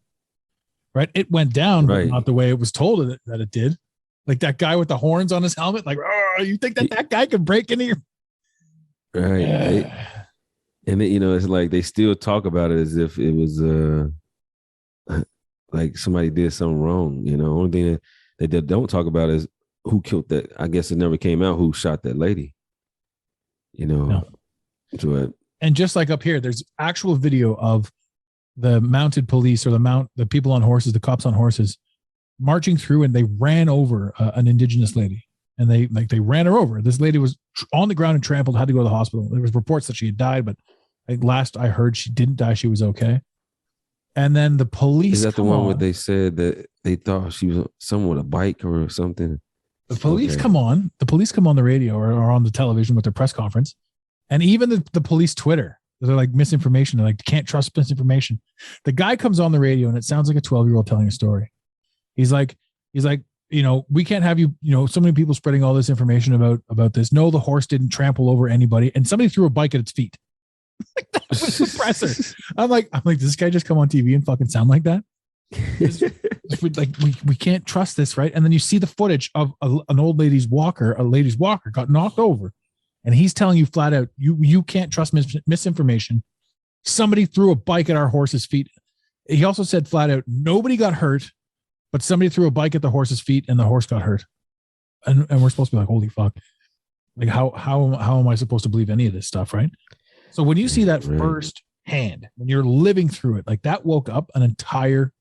right? It went down, but
Right.
not the way it was told that it did. Like that guy with the horns on his helmet, like, oh, you think that guy could break into your
Right. And then, it's like they still talk about it as if it was like somebody did something wrong. Only thing that they don't talk about is who killed that. I guess it never came out who shot that lady.
No.
So,
And just like up here, there's actual video of the mounted police or the people on horses, the cops on horses, marching through, and they ran over an indigenous lady, and they ran her over. This lady was on the ground and trampled, had to go to the hospital. There was reports that she had died, but last I heard, she didn't die. She was okay. And then the police.
is that the one where they said that they thought she was someone with a bike or something?
The police come on. The police come on the radio or on the television with their press conference, and even the police Twitter. They're like misinformation. They're like, can't trust misinformation. The guy comes on the radio, and it sounds like a 12-year-old telling a story. He's like, we can't have you, so many people spreading all this information about this. No, the horse didn't trample over anybody, and somebody threw a bike at its feet. Like, that was the presser. I'm like, does this guy just come on TV and fucking sound like that? We can't trust this, right? And then you see the footage of an old lady's walker. A lady's walker got knocked over, and he's telling you flat out, you can't trust misinformation. Somebody threw a bike at our horse's feet. He also said flat out, nobody got hurt, but somebody threw a bike at the horse's feet, and the horse got hurt. And we're supposed to be like, holy fuck! Like how am I supposed to believe any of this stuff, right? So when you see that first hand, when you're living through it, like that woke up an entire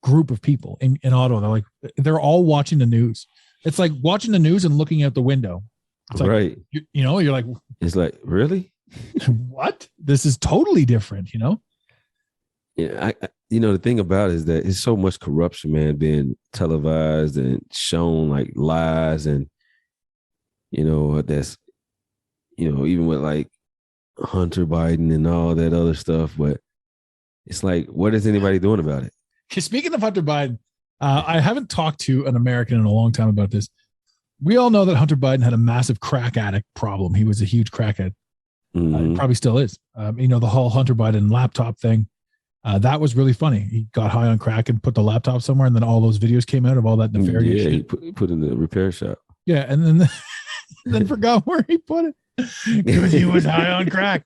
group of people in Ottawa. They're all watching the news. It's like watching the news and looking out the window. It's like,
right.
You're like,
it's like, really?
What? This is totally different,
Yeah. The thing about it is that it's so much corruption, man, being televised and shown like lies and, that's, even with like Hunter Biden and all that other stuff. But it's like, what is anybody doing about it?
Speaking of Hunter Biden, I haven't talked to an American in a long time about this. We all know that Hunter Biden had a massive crack addict problem. He was a huge crackhead. He probably still is. The whole Hunter Biden laptop thing. That was really funny. He got high on crack and put the laptop somewhere, and then all those videos came out of all that nefarious shit.
He put in the repair shop.
Yeah, and then forgot where he put it because he was high on crack.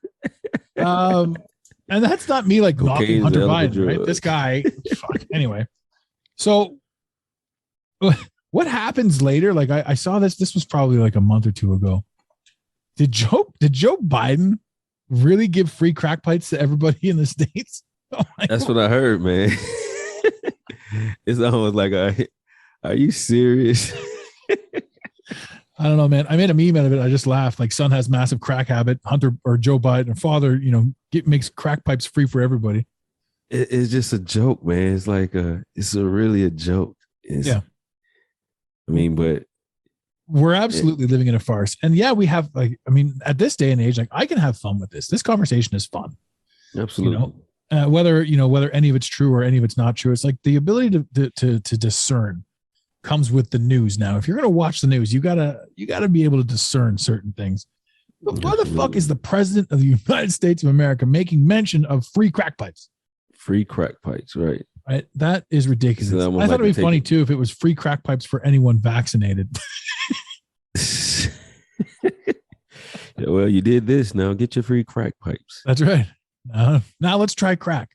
And that's not me like knocking Hunter Biden, right? This guy. Fuck. Anyway, so what happens later? Like I saw this. This was probably like a month or two ago. Did Joe Biden really give free crack pipes to everybody in the States? Oh
That's what I heard, man. It's almost like, are you serious?
I don't know, man. I made a meme out of it. I just laughed. Like, son has massive crack habit. Hunter or Joe Biden, or father, makes crack pipes free for everybody.
It's just a joke, man. It's like it's really a joke. Yeah. I mean, but
we're absolutely living in a farce. And yeah, we have at this day and age, like I can have fun with this. This conversation is fun.
Absolutely.
Whether any of it's true or any of it's not true, it's like the ability to discern comes with the news. Now, if you're going to watch the news, you gotta be able to discern certain things. But why the fuck is the president of the United States of America making mention of free crack pipes?
Free crack pipes, right?
Right. That is ridiculous. So I thought it'd be funny too if it was free crack pipes for anyone vaccinated.
Yeah, well, you did this. Now get your free crack pipes.
That's right. Now let's try crack.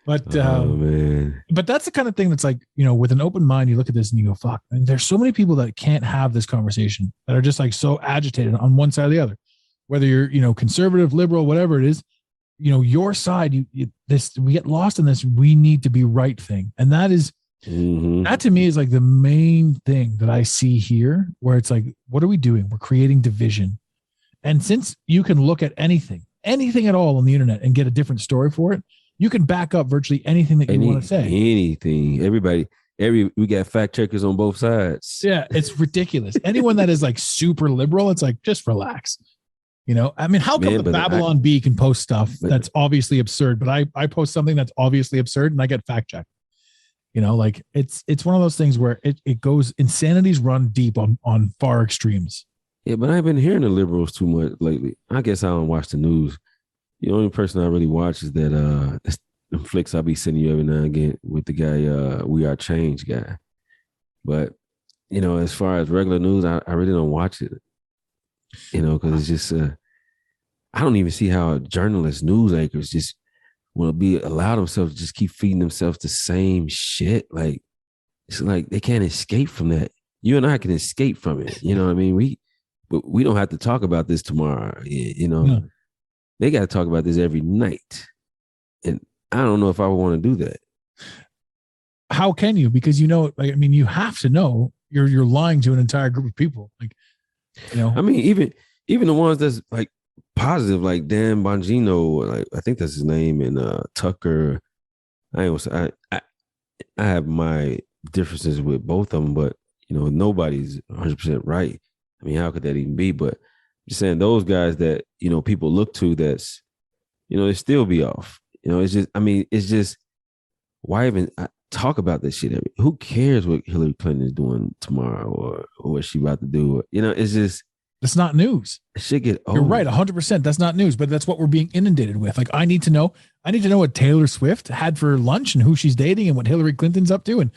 But
man.
But that's the kind of thing that's like, with an open mind, you look at this and you go, fuck, man, there's so many people that can't have this conversation, that are just like so agitated on one side or the other, whether you're, conservative, liberal, whatever it is, your side, we get lost in this, we need to be right thing. And that is, that to me is like the main thing that I see here, where it's like, what are we doing? We're creating division. And since you can look at anything at all on the internet and get a different story for it, you can back up virtually anything that you want to say.
Anything. We got fact checkers on both sides.
Yeah, it's ridiculous. Anyone that is like super liberal, it's like, just relax. How come the Babylon Bee can post stuff that's obviously absurd, but I post something that's obviously absurd and I get fact checked? It's one of those things where it goes, insanity's run deep on far extremes.
Yeah, but I've been hearing the liberals too much lately. I guess I don't watch the news. The only person I really watch is that them flicks I'll be sending you every now and again with the guy, We Are Change guy. But, as far as regular news, I really don't watch it, because it's just, I don't even see how journalists, news anchors just will allow themselves to just keep feeding themselves the same shit. Like, it's like they can't escape from that. You and I can escape from it. You know what I mean? We don't have to talk about this tomorrow.
Yeah.
They got to talk about this every night. And I don't know if I would want to do that.
How can you? Because you have to know you're lying to an entire group of people. Like,
I mean, even the ones that's like positive, like Dan Bongino, like I think that's his name, and Tucker. I have my differences with both of them, but nobody's 100% right. I mean, how could that even be? But just saying, those guys that people look to, that's they still be off. It's just why even talk about this shit? Who cares what Hillary Clinton is doing tomorrow or what she about to do? It's just,
it's not news.
Shit get old.
You're right, 100%. That's not news, but that's what we're being inundated with. Like, I need to know what Taylor Swift had for lunch and who she's dating and what Hillary Clinton's up to, and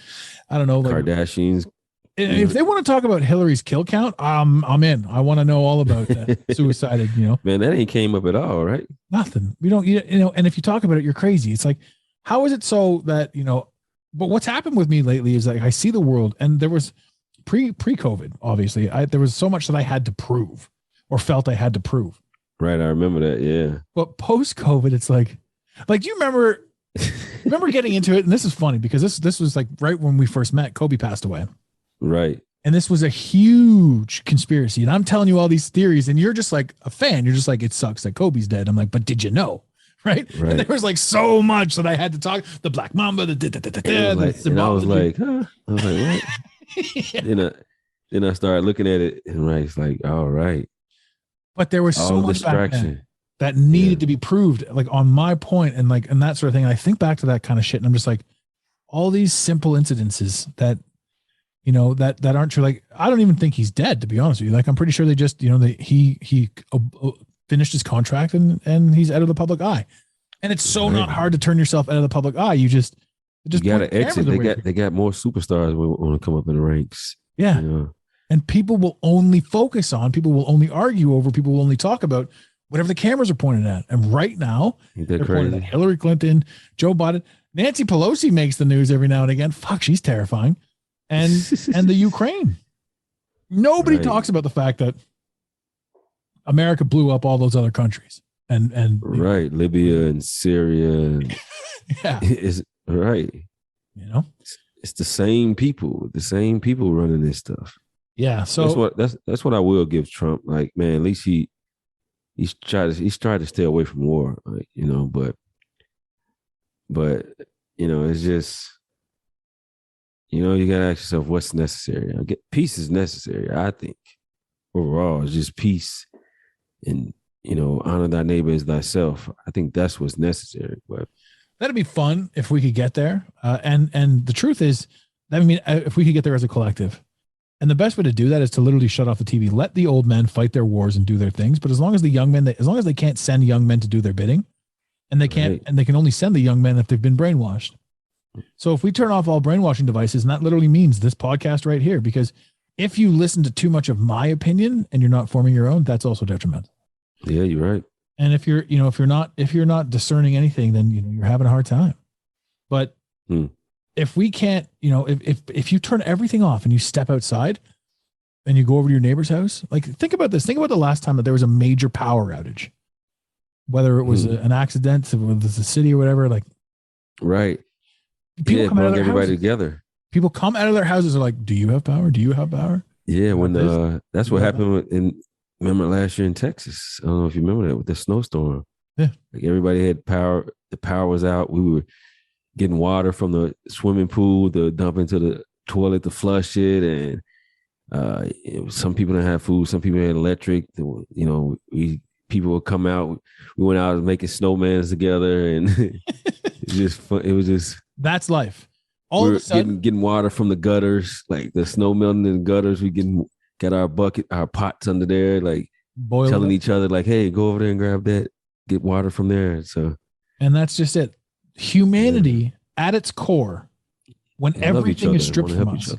I don't know, like
Kardashians.
If they want to talk about Hillary's kill count, I'm in. I want to know all about that. Suicided,
Man, that ain't came up at all, right?
Nothing. We don't, and if you talk about it, you're crazy. It's like, how is it so that, but what's happened with me lately is like, I see the world, and there was pre-COVID, obviously, there was so much that I had to prove or felt I had to prove.
Right. I remember that. Yeah.
But post-COVID, it's like, do you remember getting into it? And this is funny because this was like right when we first met. Kobe passed away.
Right.
And this was a huge conspiracy. And I'm telling you all these theories, and you're just like a fan. You're just like, it sucks that Kobe's dead. I'm like, but did you know? Right. And there was like so much that I had to talk. The Black Mamba,
and I was like, huh? I was like, what? Yeah. Then I started looking at it, and it's like, all right.
But there was so much
distraction
that needed to be proved, like on my point, and that sort of thing. And I think back to that kind of shit, and I'm just like, all these simple incidences that that aren't true. Like, I don't even think he's dead, to be honest with you. Like, I'm pretty sure they just, he finished his contract and he's out of the public eye. And it's so not hard to turn yourself out of the public eye. You got to
exit. They got more superstars want to come up in the ranks.
Yeah. And people will only focus on, people will only argue over, people will only talk about whatever the cameras are pointed at. And right now, they're pointed at Hillary Clinton, Joe Biden. Nancy Pelosi makes the news every now and again. Fuck, she's terrifying. And the Ukraine. Nobody talks about the fact that America blew up all those other countries. And
right, Libya and Syria.
Yeah.
Is right. It's the same people running this stuff.
Yeah. So
that's what I will give Trump. Like, man, at least he's tried to stay away from war. Like, but it's just, you got to ask yourself what's necessary. Peace is necessary, I think. Overall, it's just peace and, honor thy neighbor as thyself. I think that's what's necessary. But
that'd be fun if we could get there. And the truth is, if we could get there as a collective. And the best way to do that is to literally shut off the TV. Let the old men fight their wars and do their things. But as long as the young men, as long as they can't send young men to do their bidding, and they can't, and they can only send the young men if they've been brainwashed. So if we turn off all brainwashing devices, and that literally means this podcast right here, because if you listen to too much of my opinion and you're not forming your own, that's also detrimental.
Yeah, you're right.
And if you're not discerning anything, then you're having a hard time. But if we can't, if you turn everything off and you step outside and you go over to your neighbor's house, like think about this. Think about the last time that there was a major power outage, whether it was an accident, whether it's a city or whatever. Like,
right.
People come out of their
everybody
houses.
Together.
People come out of their houses are like, "Do you have power? Do you have power?"
Yeah, when that's what happened remember last year in Texas. I don't know if you remember that with the snowstorm.
Yeah,
like everybody had power. The power was out. We were getting water from the swimming pool to dump into the toilet to flush it, and some people didn't have food. Some people had electric. People would come out. We went out making snowmans together, and it was just fun. It was just.
That's life. All of a sudden,
getting water from the gutters, like the snow melting in the gutters. We got our bucket, our pots under there, like telling each other, like, "Hey, go over there and grab that. Get water from there." So,
and that's just it. humanity at its core, when everything is stripped from us,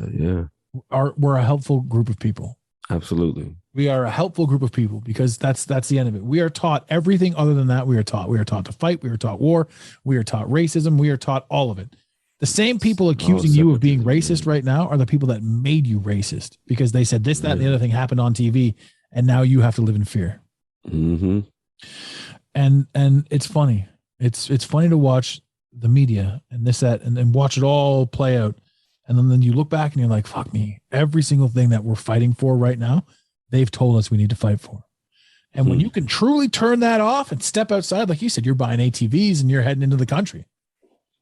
we're a helpful group of people.
Absolutely.
We are a helpful group of people because that's the end of it. We are taught everything other than that. We are taught to fight. We are taught war. We are taught racism. We are taught all of it. The same people accusing you of being racist right now are the people that made you racist because they said this, that, and the other thing happened on TV, and now you have to live in fear.
Mm-hmm.
And it's funny. It's funny to watch the media and this, that, and watch it all play out. And then you look back and you're like, fuck me. Every single thing that we're fighting for right now, they've told us we need to fight for. And when you can truly turn that off and step outside, like you said, you're buying ATVs and you're heading into the country.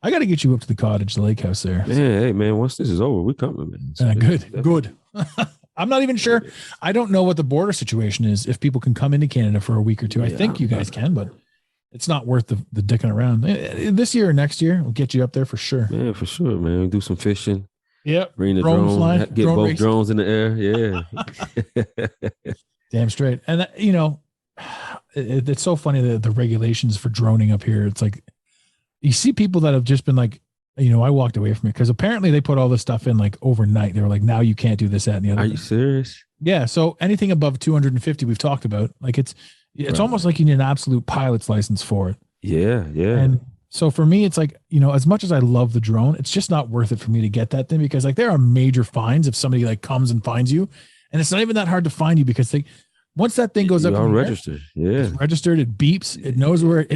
I got to get you up to the cottage, the lake house there.
Man, hey, man, once this is over, we're coming, man.
Good. I'm not even sure. I don't know what the border situation is, if people can come into Canada for a week or two. I think you guys can, but it's not worth the dicking around. This year or next year, we'll get you up there for sure.
Yeah, for sure, man. We'll do some fishing.
Yep.
Bring the drone, get drone both racing. Drones in the air. Yeah.
Damn straight. And, it's so funny that the regulations for droning up here, it's like, you see people that have just been like, I walked away from it because apparently they put all this stuff in like overnight. They were like, now you can't do this, that, and the other.
Are you serious?
Yeah. So anything above 250 we've talked about, like it's almost like you need an absolute pilot's license for it.
Yeah. Yeah.
And so for me, it's like, as much as I love the drone, it's just not worth it for me to get that thing because like there are major fines if somebody like comes and finds you, and it's not even that hard to find you because once that thing goes up,
registered. Yeah,
it's registered. It beeps. It knows where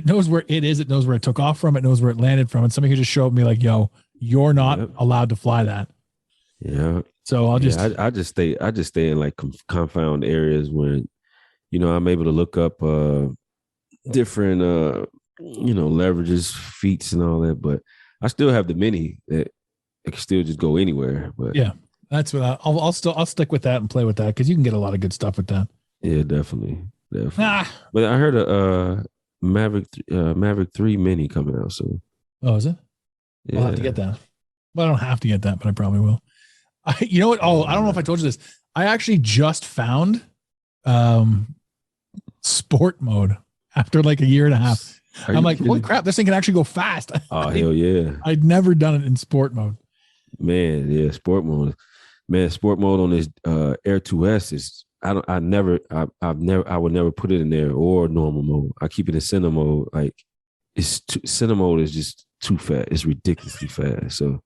it is. It knows where it took off from. It knows where it landed from. And somebody could just show up and be like, "Yo, you're not allowed to fly that."
Yeah.
So I
just stay in like confound areas when, I'm able to look up different leverages, feats, and all that. But I still have the mini that I can still just go anywhere. But
yeah, that's what I'll stick with that and play with that because you can get a lot of good stuff with that.
Yeah, definitely. But I heard a Maverick 3 Mini coming out soon.
Oh, is it? Yeah. I'll have to get that. Well, I don't have to get that, but I probably will. You know what? Oh, I don't know if I told you this. I actually just found sport mode after like a year and a half. I'm like, holy crap, this thing can actually go fast.
Oh, hell yeah.
I'd never done it in sport mode.
Man, yeah, sport mode. Man, sport mode on this Air 2S is I would never put it in there or normal mode. I keep it in center mode. Like center mode is just too fast. It's ridiculously fast. So
did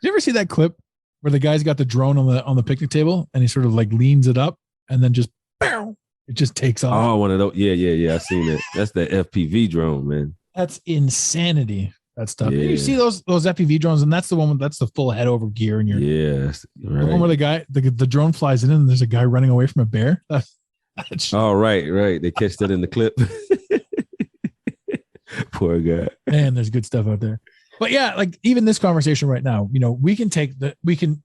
you ever see that clip where the guy's got the drone on the picnic table and he sort of like leans it up and then just it just takes off?
Oh, one of those. Yeah. I seen it. That's the FPV drone, man.
That's insanity. That stuff. Yeah. You see those FPV drones, and that's the one that's the full head over gear, and
right.
The one where the drone flies in, and there's a guy running away from a bear.
Oh, right. They catch that in the clip. Poor guy.
Man, there's good stuff out there. But yeah, like even this conversation right now, we can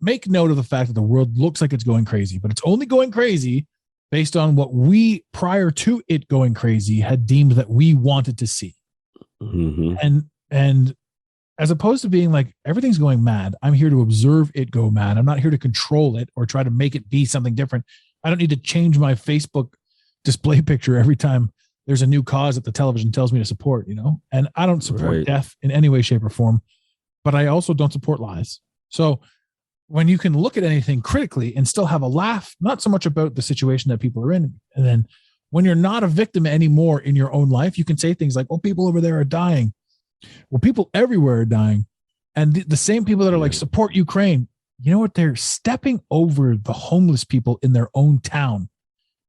make note of the fact that the world looks like it's going crazy, but it's only going crazy based on what we, prior to it going crazy, had deemed that we wanted to see.
Mm-hmm.
And as opposed to being like, everything's going mad, I'm here to observe it go mad. I'm not here to control it or try to make it be something different. I don't need to change my Facebook display picture every time there's a new cause that the television tells me to support, and I don't support death in any way, shape, or form, but I also don't support lies. So when you can look at anything critically and still have a laugh, not so much about the situation that people are in, and then when you're not a victim anymore in your own life, you can say things like, "Oh, people over there are dying." Well, people everywhere are dying. And the same people that are like, support Ukraine, you know what? They're stepping over the homeless people in their own town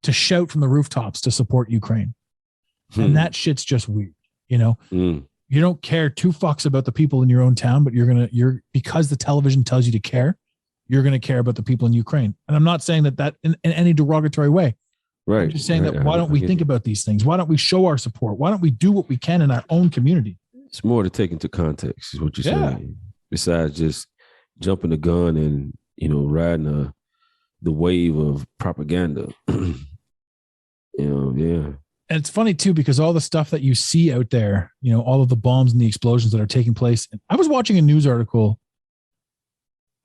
to shout from the rooftops to support Ukraine. And that shit's just weird. You don't care two fucks about the people in your own town, but you're because the television tells you to care, you're going to care about the people in Ukraine. And I'm not saying that in any derogatory way.
Right.
I'm just saying that why don't we think about these things? Why don't we show our support? Why don't we do what we can in our own community?
It's more to take into context, is what you're saying. Besides just jumping the gun and, riding the wave of propaganda. Yeah.
And it's funny too, because all the stuff that you see out there, all of the bombs and the explosions that are taking place. I was watching a news article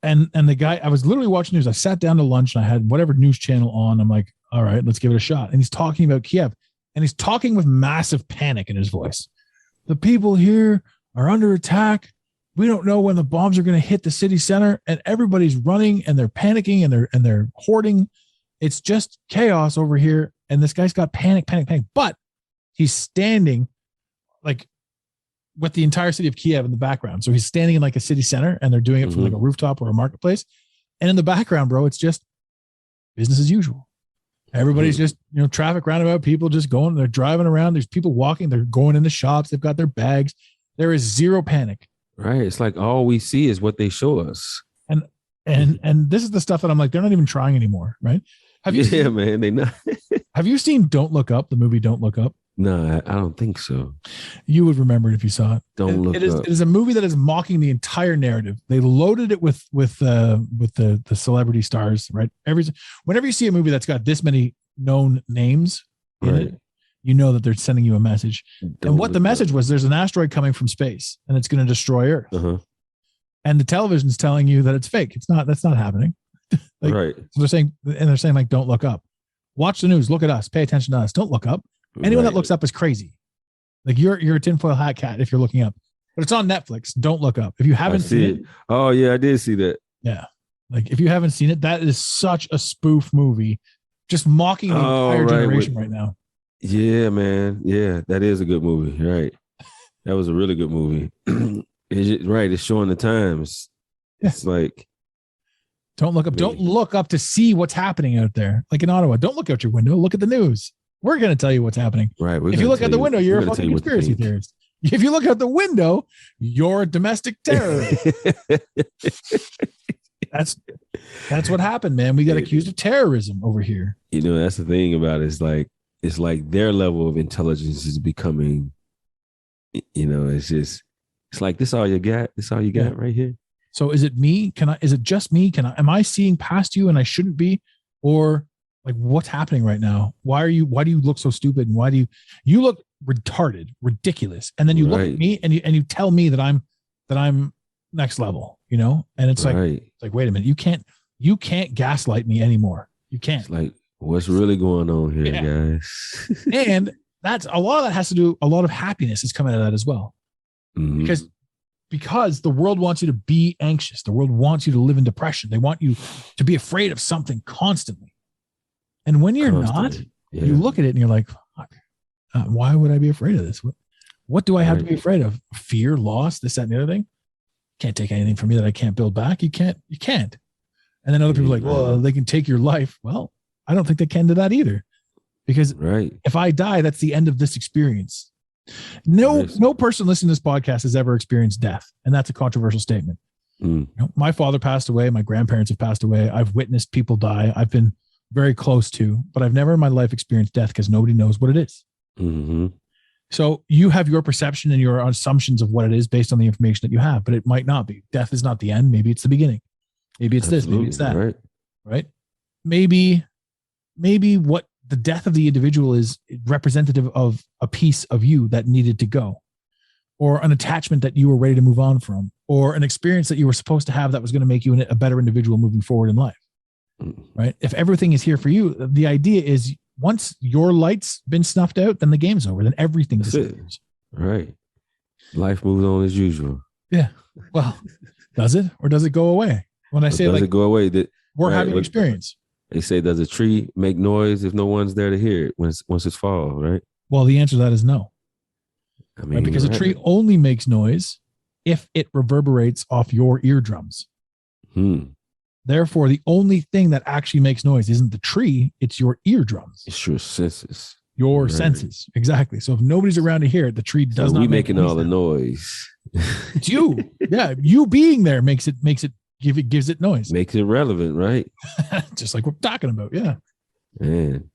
and the guy, I was literally watching news. I sat down to lunch and I had whatever news channel on. I'm like, all right, let's give it a shot. And he's talking about Kiev, and he's talking with massive panic in his voice. The people here are under attack. We don't know when the bombs are going to hit the city center, and everybody's running and they're panicking and they're hoarding. It's just chaos over here. And this guy's got panic, but he's standing like with the entire city of Kiev in the background. So he's standing in like a city center and they're doing it from like a rooftop or a marketplace. And in the background, bro, it's just business as usual. Everybody's just, traffic roundabout, people just going, they're driving around. There's people walking, they're going in the shops. They've got their bags. There is zero panic.
Right. It's like all we see is what they show us.
And this is the stuff that I'm like, they're not even trying anymore. Right. Have you seen,
man, they not.
Have you seen Don't Look Up, the movie Don't Look Up?
No, I don't think so.
You would remember it if you saw it.
Don't Look Up.
It is a movie that is mocking the entire narrative. They loaded it with the celebrity stars, right? Whenever you see a movie that's got this many known names in it, you know that they're sending you a message. And what the message was, there's an asteroid coming from space and it's going to destroy Earth. And the television's telling you that it's fake. That's not happening.
Right.
So they're saying like, don't look up. Watch the news. Look at us. Pay attention to us. Don't look up. Anyone that looks up is crazy. Like you're a tinfoil hat cat if you're looking up. But it's on Netflix. Don't look up. If you haven't seen it.
Oh yeah, I did see that.
Yeah. Like if you haven't seen it, that is such a spoof movie. Just mocking the entire generation right now.
Yeah, man. Yeah, that is a good movie. Right. That was a really good movie. It's showing the times.
Yeah.
It's like,
don't look up. Don't look up to see what's happening out there. Like in Ottawa, don't look out your window. Look at the news. We're going to tell you what's happening.
Right.
If you look out the window, you're a fucking conspiracy theorist. If you look out the window, you're a domestic terrorist. That's what happened, man. We got accused of terrorism over here.
That's the thing about it. It's like their level of intelligence is becoming, it's like, this all you got? This all you got right here?
So is it me? Is it just me? Am I seeing past you and I shouldn't be? Or like what's happening right now? Why do you look so stupid? And why do you look retarded, ridiculous? And then you look at me and you tell me that I'm next level, and it's like, it's like, wait a minute, you can't gaslight me anymore. You can't.
It's like, what's really going on here, guys?
And that's a lot of that has to do, a lot of happiness is coming out of that as well. Because the world wants you to be anxious. The world wants you to live in depression. They want you to be afraid of something constantly. And when you're not, you look at it and you're like, fuck, why would I be afraid of this? What do I have to be afraid of? Fear, loss, this, that, and the other thing. Can't take anything from me that I can't build back. You can't. And then other people are like, well, they can take your life. Well, I don't think they can do that either. Because if I die, that's the end of this experience. No person listening to this podcast has ever experienced death. And that's a controversial statement. My father passed away. My grandparents have passed away. I've witnessed people die. I've been very close to, but I've never in my life experienced death because nobody knows what it is. So you have your perception and your assumptions of what it is based on the information that you have, but it might not be. Death is not the end. Maybe it's the beginning. Maybe it's this, maybe it's that. Right? Maybe what the death of the individual is representative of a piece of you that needed to go, or an attachment that you were ready to move on from, or an experience that you were supposed to have that was going to make you a better individual moving forward in life. Right? If everything is here for you, the idea is once your light's been snuffed out, then the game's over. Then everything disappears.
Right. Life moves on as usual.
Yeah. Well, does it, or does it go away? When I say
does it go away?
We're having an experience.
They say, does a tree make noise if no one's there to hear it once it's fall, right?
Well, the answer to that is no. I mean, because a tree only makes noise if it reverberates off your eardrums. Therefore, the only thing that actually makes noise isn't the tree, it's your eardrums.
It's your senses.
Your senses. Exactly. So if nobody's around to hear it, the tree does not make
making all the noise.
It's you. Yeah. You being there gives it noise.
Makes it relevant, right?
Just like we're talking about. Yeah.
Man.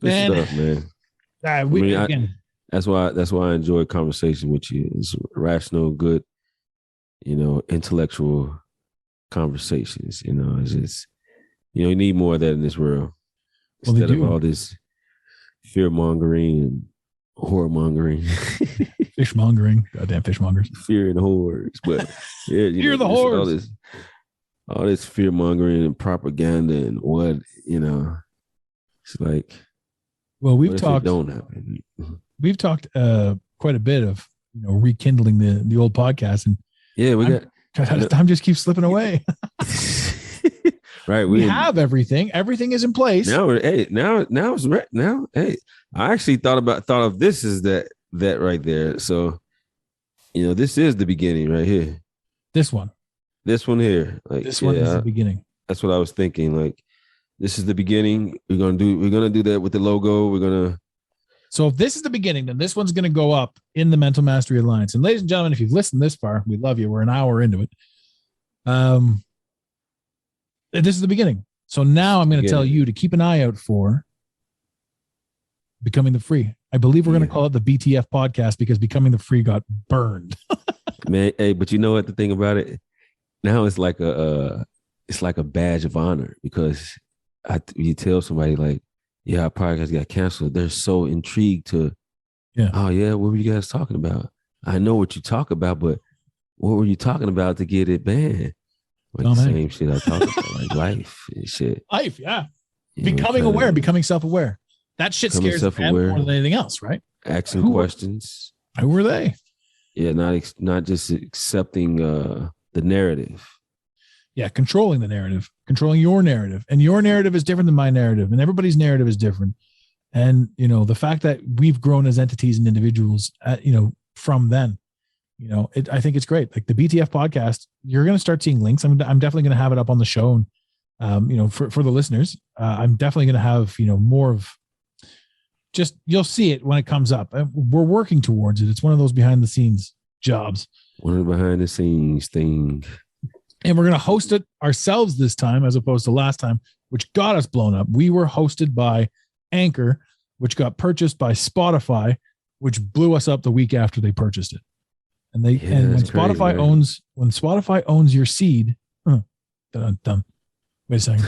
Good stuff, man. That's why I enjoy conversation with you. It's rational, good, intellectual conversations. It's just, you need more of that in this world. Instead of all this fear mongering and horror mongering.
Fishmongering. Goddamn fishmongers.
Fear and whores. But yeah,
fear the whores.
All this fear mongering and propaganda and what, it's like,
well, we've talked.
Don't happen.
We've talked quite a bit of, rekindling the old podcast. And
yeah,
time just keeps slipping away.
Right.
We have everything. Everything is in place.
Now it's right now. Hey, I actually thought of this as that right there. So, this is the beginning right here.
This one
here. Like,
this one is the beginning.
That's what I was thinking. Like, this is the beginning. We're gonna do that with the logo.
So if this is the beginning, then this one's gonna go up in the Mental Mastery Alliance. And ladies and gentlemen, if you've listened this far, we love you. We're an hour into it. This is the beginning. So now I'm going to tell you to keep an eye out for Becoming the Free. I believe we're going to call it the BTF podcast because Becoming the Free got burned.
Man, hey, but you know what the thing about it? Now it's like a badge of honor because you tell somebody like, yeah, our podcast got canceled. They're so intrigued to, oh yeah, what were you guys talking about? I know what you talk about, but what were you talking about to get it banned? Like the same shit I talk about, like life and shit.
Life, yeah. Becoming aware, becoming self-aware. That shit scares them more than anything else, right?
Asking questions.
Who were they?
Yeah, not just accepting the narrative.
Yeah, controlling the narrative, controlling your narrative. And your narrative is different than my narrative, and everybody's narrative is different. And, the fact that we've grown as entities and individuals, from then, I think it's great. Like the BTF podcast, you're going to start seeing links. I'm definitely going to have it up on the show. And, for the listeners, I'm definitely going to have, more of just, you'll see it when it comes up. We're working towards it. It's one of those behind the scenes jobs.
One of the behind the scenes thing.
And we're going to host it ourselves this time, as opposed to last time, which got us blown up. We were hosted by Anchor, which got purchased by Spotify, which blew us up the week after they purchased it. And when Spotify owns your seed, wait a second.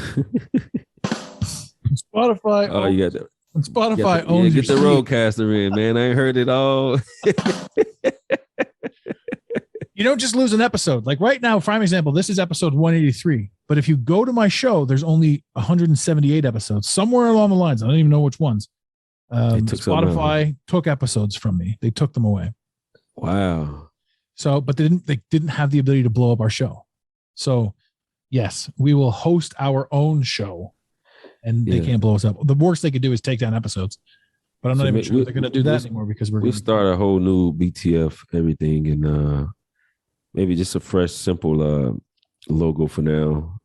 Spotify.
Oh, you got that.
When Spotify owns your seed.
Get the roadcaster in, man. I ain't heard it all.
You don't just lose an episode. Like right now, for example, this is episode 183. But if you go to my show, there's only 178 episodes. Somewhere along the lines, I don't even know which ones. Spotify took episodes from me. They took them away.
Wow.
So, but they didn't have the ability to blow up our show. So, yes, we will host our own show, and they can't blow us up. The worst they could do is take down episodes. But I'm not even sure they're going to do that anymore because we'll
start a whole new BTF everything and maybe just a fresh, simple logo for now.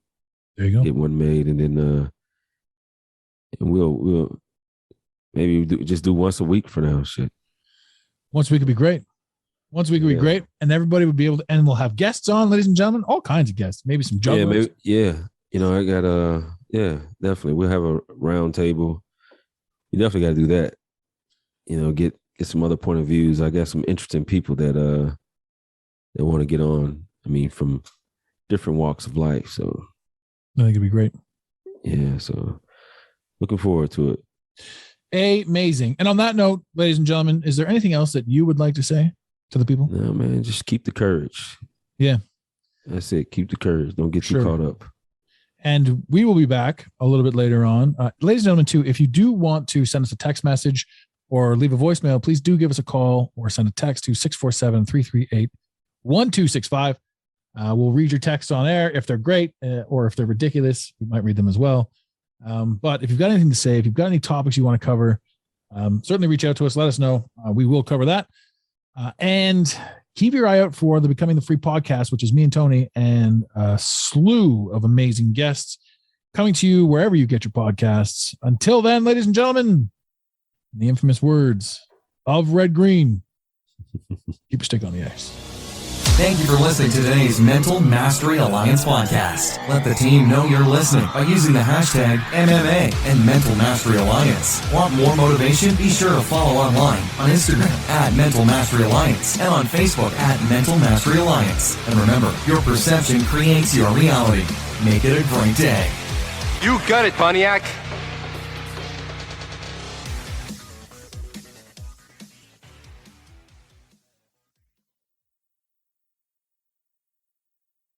There you go.
Get one made, and then and we'll maybe just do once a week for now. Shit.
Once a week would be great. Once a week would be great, and everybody would be able to. And we'll have guests on, ladies and gentlemen, all kinds of guests. Maybe some jugglers.
I got definitely. We'll have a round table. You definitely got to do that. Get some other point of views. I got some interesting people that want to get on. I mean, from different walks of life. So
I think it'd be great.
Yeah. So looking forward to it.
Amazing. And on that note, ladies and gentlemen, is there anything else that you would like to say to the people?
No, man, just keep the courage.
Yeah.
That's it. Keep the courage. Don't get too caught up.
And we will be back a little bit later on. Ladies and gentlemen, too, if you do want to send us a text message or leave a voicemail, please do give us a call or send a text to 647-338-1265. We'll read your texts on air if they're great or if they're ridiculous. We might read them as well. But if you've got anything to say, if you've got any topics you want to cover, certainly reach out to us. Let us know. We will cover that. And keep your eye out for the Becoming the Free podcast, which is me and Tony and a slew of amazing guests coming to you wherever you get your podcasts. Until then, ladies and gentlemen, the infamous words of Red Green, keep your stick on the ice.
Thank you for listening to today's Mental Mastery Alliance podcast. Let the team know you're listening by using the hashtag MMA and Mental Mastery Alliance. Want more motivation? Be sure to follow online on Instagram at Mental Mastery Alliance and on Facebook at Mental Mastery Alliance. And remember, your perception creates your reality. Make it a great day.
You got it, Pontiac.